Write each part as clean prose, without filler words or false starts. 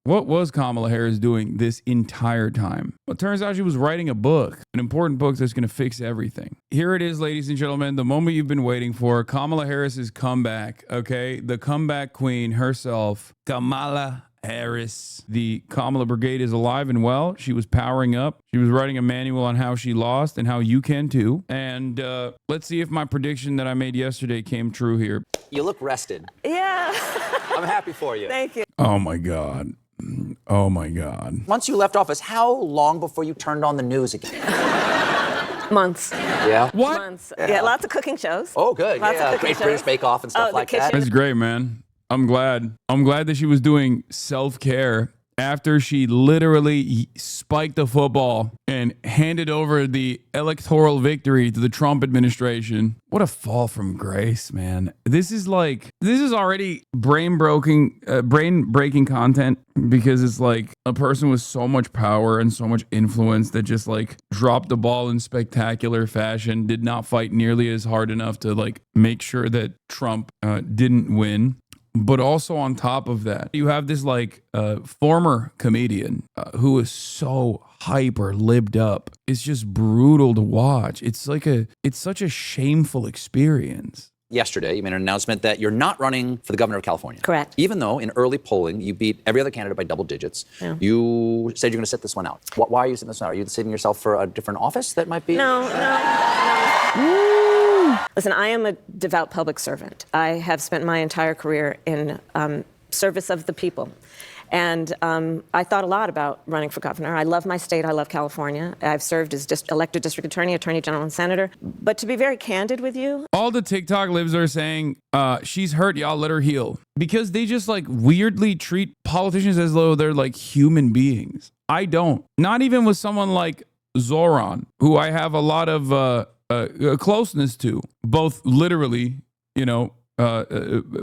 What was Kamala Harris doing this entire time? Well, it turns out she was writing a book, an important book that's going to fix everything. Here it is, ladies and gentlemen, the moment you've been waiting for. Kamala Harris's comeback, okay? The comeback queen herself, Kamala Harris. The Kamala Brigade is alive and well. She was powering up. She was writing a manual on how she lost and how you can too. And let's see if my prediction that I made yesterday came true here. You look rested. Yeah. I'm happy for you. Thank you. Oh my God. Oh my God. Once you left office, how long before you turned on the news again? Months. Yeah? What? Months. Yeah, lots of cooking shows. Oh, good. Lots of Yeah, cooking Great shows. British Bake Off and stuff the like that. kitchen. That's great, man. I'm glad. I'm glad that she was doing self-care after she literally spiked the football and handed over the electoral victory to the Trump administration. What a fall from grace, man. This is already brain-breaking content, because it's like a person with so much power and so much influence that just like dropped the ball in spectacular fashion, did not fight nearly as hard enough to like make sure that Trump didn't win. But also on top of that, you have this like former comedian who is so hyper libbed up. It's just brutal to watch. It's such a shameful experience. Yesterday, you made an announcement that you're not running for the governor of California. Correct. Even though in early polling, you beat every other candidate by double digits. Yeah. You said you're going to sit this one out. Why are you sitting this one out? Are you saving yourself for a different office that might be? No. Listen, I am a devout public servant. I have spent my entire career in service of the people. And I thought a lot about running for governor. I love my state. I love California. I've served as elected district attorney, attorney general, and senator. But to be very candid with you, all the TikTok libs are saying, she's hurt, y'all, let her heal. Because they just like weirdly treat politicians as though they're like human beings. I don't. Not even with someone like Zoran, who I have a lot of closeness to, both literally,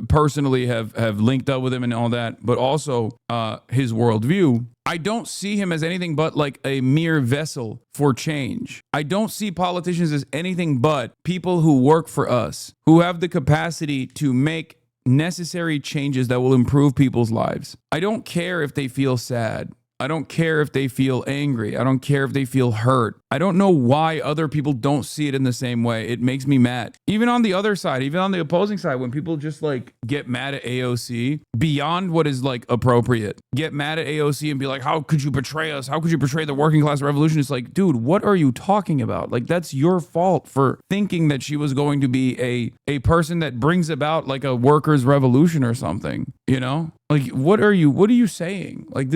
personally have linked up with him and all that, but also his worldview. I don't see him as anything but like a mere vessel for change. I don't see politicians as anything but people who work for us, who have the capacity to make necessary changes that will improve people's lives. I don't care if they feel sad. I don't care if they feel angry. I don't care if they feel hurt. I don't know why other people don't see it in the same way. It makes me mad. Even on the other side, even on the opposing side, when people just like get mad at AOC beyond what is like appropriate, get mad at AOC and be like, how could you betray us? How could you betray the working class revolution? It's like, dude, what are you talking about? Like, that's your fault for thinking that she was going to be a person that brings about like a workers' revolution or something, you know? Like, what are you saying? Like,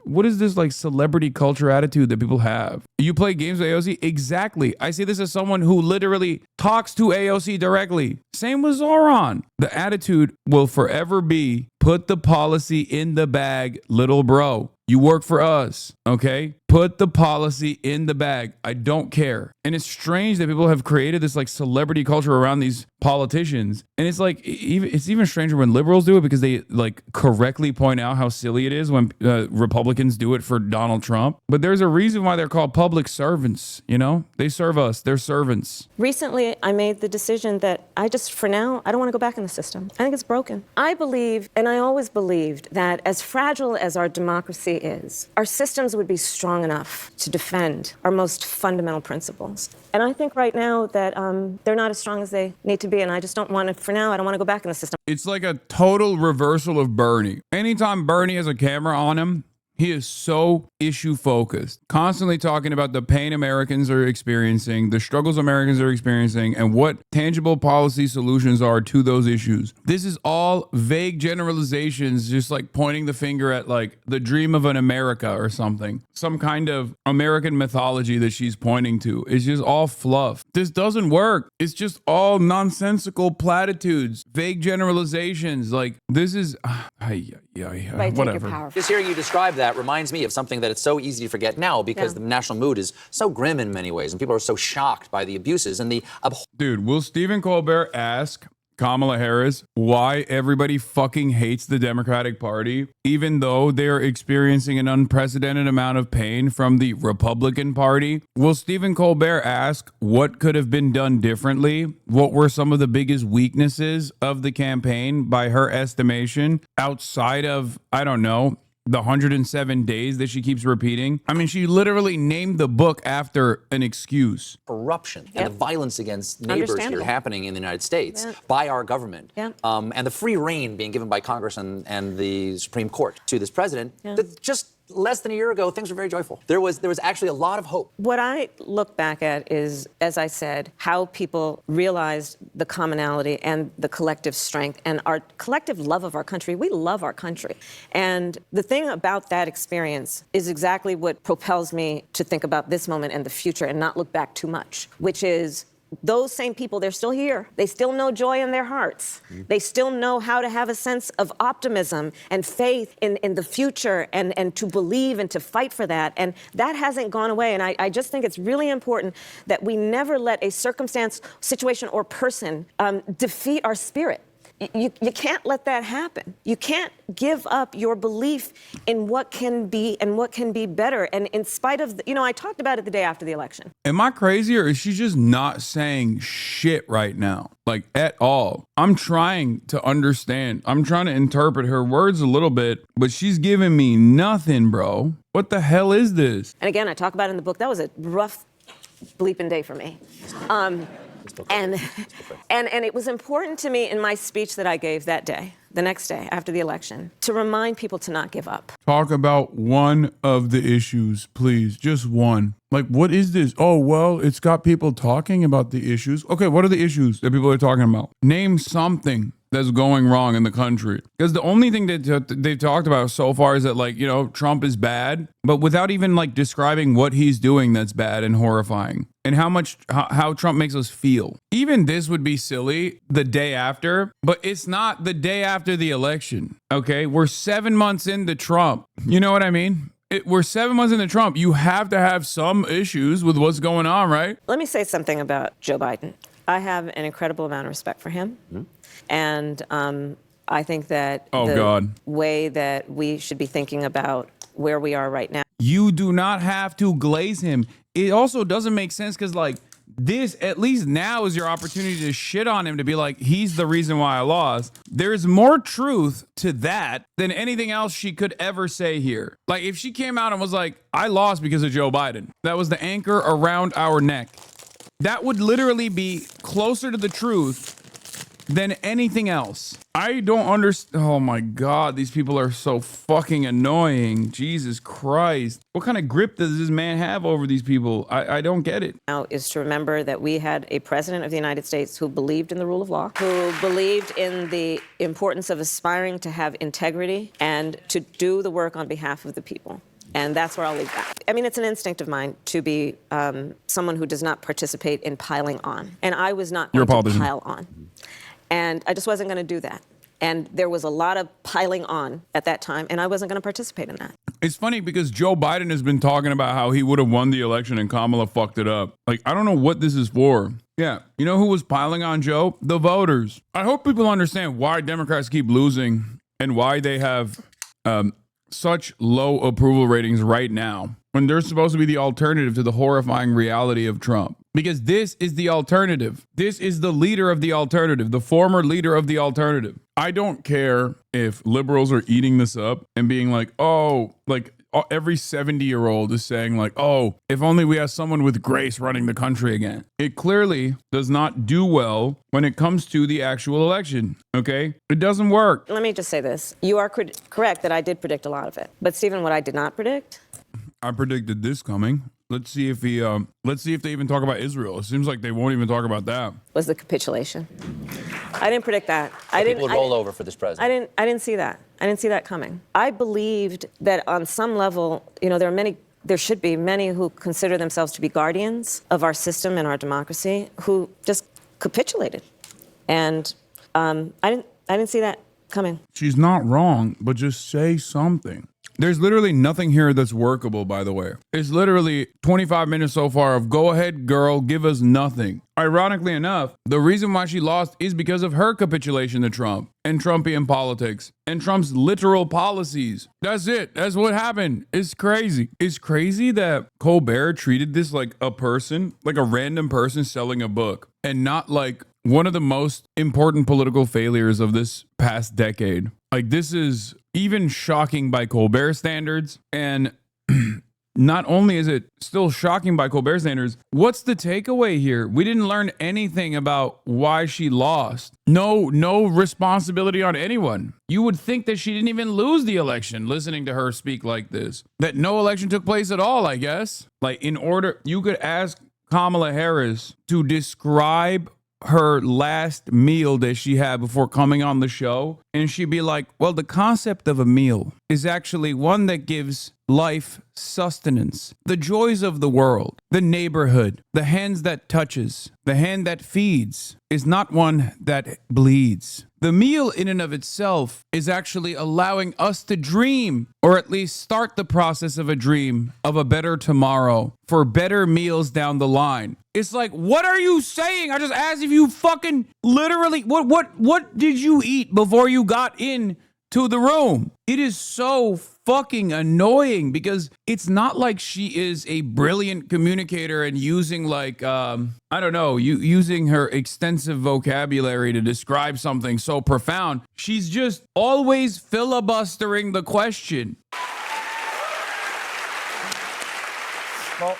what is this like celebrity culture attitude that people have? You play games with AOC? Exactly. I say this as someone who literally talks to AOC directly. Same with Zoran. The attitude will forever be, put the policy in the bag, little bro. You work for us, okay? Put the policy in the bag. I don't care. And it's strange that people have created this like celebrity culture around these politicians. And it's like, it's even stranger when liberals do it, because they like correctly point out how silly it is when Republicans do it for Donald Trump. But there's a reason why they're called public servants, you know? They serve us. They're servants. recently I made the decision that for now, I don't want to go back in the system. I think it's broken. I believe, and I always believed, that as fragile as our democracy is, our systems would be strong enough to defend our most fundamental principles. And I think right now that they're not as strong as they need to be, and I just don't want to, for now, I don't want to go back in the system. It's like a total reversal of Bernie. Anytime Bernie has a camera on him, he is so issue focused, constantly talking about the pain Americans are experiencing, the struggles Americans are experiencing, and what tangible policy solutions are to those issues. This is all vague generalizations, just like pointing the finger at like the dream of an America or something. Some kind of American mythology that she's pointing to. It's just all fluff. This doesn't work. It's just all nonsensical platitudes, vague generalizations. Like, this is whatever. Just hearing you describe that reminds me of something that it's so easy to forget now, because the national mood is so grim in many ways, and people are so shocked by the abuses and the Dude, will Stephen Colbert ask Kamala Harris why everybody fucking hates the Democratic Party, even though they're experiencing an unprecedented amount of pain from the Republican Party? Will Stephen Colbert ask what could have been done differently? What were some of the biggest weaknesses of the campaign by her estimation, outside of, I don't know, the 107 days that she keeps repeating. I mean, she literally named the book after an excuse. Corruption and the violence against neighbors here Understandable. happening in the United States by our government, and the free reign being given by Congress and the Supreme Court to this president. That just less than a year ago, things were very joyful. There was actually a lot of hope. What I look back at is, as I said, how people realized the commonality and the collective strength and our collective love of our country. We love our country. And the thing about that experience is exactly what propels me to think about this moment and the future and not look back too much, which is those same people, they're still here. They still know joy in their hearts. They still know how to have a sense of optimism and faith in the future and to believe and to fight for that. And that hasn't gone away. And I just think it's really important that we never let a circumstance, situation, or person defeat our spirit. You can't let that happen. You can't give up your belief in what can be and what can be better. And in spite of, I talked about it the day after the election. Am I crazy, or is she just not saying shit right now? Like, at all. I'm trying to understand. I'm trying to interpret her words a little bit, but she's giving me nothing, bro. What the hell is this? And again, I talk about it in the book. That was a rough bleeping day for me. And it was important to me in my speech that I gave that day, the next day after the election, to remind people to not give up. Talk about one of the issues, please. Just one. Like, what is this? Oh, well, it's got people talking about the issues. Okay, what are the issues that people are talking about? Name something that's going wrong in the country. Because the only thing that they've talked about so far is that, like, Trump is bad, but without even, like, describing what he's doing that's bad and horrifying and how Trump makes us feel. Even this would be silly the day after, but it's not the day after the election, okay? We're 7 months into Trump. You know what I mean? We're 7 months into Trump. You have to have some issues with what's going on, right? Let me say something about Joe Biden. I have an incredible amount of respect for him. And I think that way that we should be thinking about where we are right now. You do not have to glaze him. It also doesn't make sense because, like, this, at least now, is your opportunity to shit on him, to be like, he's the reason why I lost. There's more truth to that than anything else she could ever say here. Like, if she came out and was like, I lost because of Joe Biden, that was the anchor around our neck, that would literally be closer to the truth than anything else. I don't understand. Oh my God, these people are so fucking annoying. Jesus Christ. What kind of grip does this man have over these people? I don't get it. Now is to remember that we had a president of the United States who believed in the rule of law, who believed in the importance of aspiring to have integrity and to do the work on behalf of the people. And that's where I'll leave that. I mean, it's an instinct of mine to be someone who does not participate in piling on. And I was not going to pile on. And I just wasn't going to do that. And there was a lot of piling on at that time, and I wasn't going to participate in that. It's funny because Joe Biden has been talking about how he would have won the election and Kamala fucked it up. Like, I don't know what this is for. Yeah. You know who was piling on Joe? The voters. I hope people understand why Democrats keep losing and why they have such low approval ratings right now when they're supposed to be the alternative to the horrifying reality of Trump. Because this is the alternative. This is the leader of the alternative, the former leader of the alternative. I don't care if liberals are eating this up and being like, oh, like every 70-year-old is saying like, oh, if only we had someone with grace running the country again. It clearly does not do well when it comes to the actual election, okay? It doesn't work. Let me just say this. You are correct that I did predict a lot of it. But Stephen, what I did not predict? I predicted this coming. Let's see if they even talk about Israel. It seems like they won't even talk about that. Was the capitulation. I didn't predict that. People would roll over for this president. I didn't see that. I didn't see that coming. I believed that on some level, there should be many who consider themselves to be guardians of our system and our democracy who just capitulated. And I didn't see that coming. She's not wrong, but just say something. There's literally nothing here that's workable, by the way. It's literally 25 minutes so far of go ahead, girl, give us nothing. Ironically enough, the reason why she lost is because of her capitulation to Trump and Trumpian politics and Trump's literal policies. That's it. That's what happened. It's crazy. It's crazy that Colbert treated this like a person, like a random person selling a book, and not like one of the most important political failures of this past decade. Like, this is even shocking by Colbert standards. And not only is it still shocking by Colbert standards, what's the takeaway here? We didn't learn anything about why she lost. No responsibility on anyone. You would think that she didn't even lose the election listening to her speak like this. That no election took place at all, I guess. Like, in order, you could ask Kamala Harris to describe her last meal that she had before coming on the show, and she'd be like, well, the concept of a meal is actually one that gives life sustenance, the joys of the world, the neighborhood, the hands that touches, the hand that feeds is not one that bleeds. The meal in and of itself is actually allowing us to dream, or at least start the process of a dream of a better tomorrow for better meals down the line. It's like, what are you saying? I just asked if you fucking literally, what did you eat before you got in to the room? It is so fucking annoying because it's not like she is a brilliant communicator and using like, I don't know, using her extensive vocabulary to describe something so profound. She's just always filibustering the question. Well,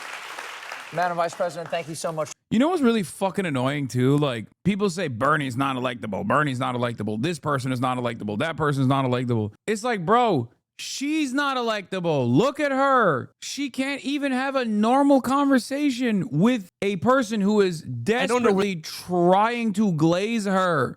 Madam Vice President, thank you so much. You know what's really fucking annoying too? Like, people say Bernie's not electable. Bernie's not electable. This person is not electable. That person is not electable. It's like, bro, she's not electable. Look at her. She can't even have a normal conversation with a person who is desperately trying to glaze her.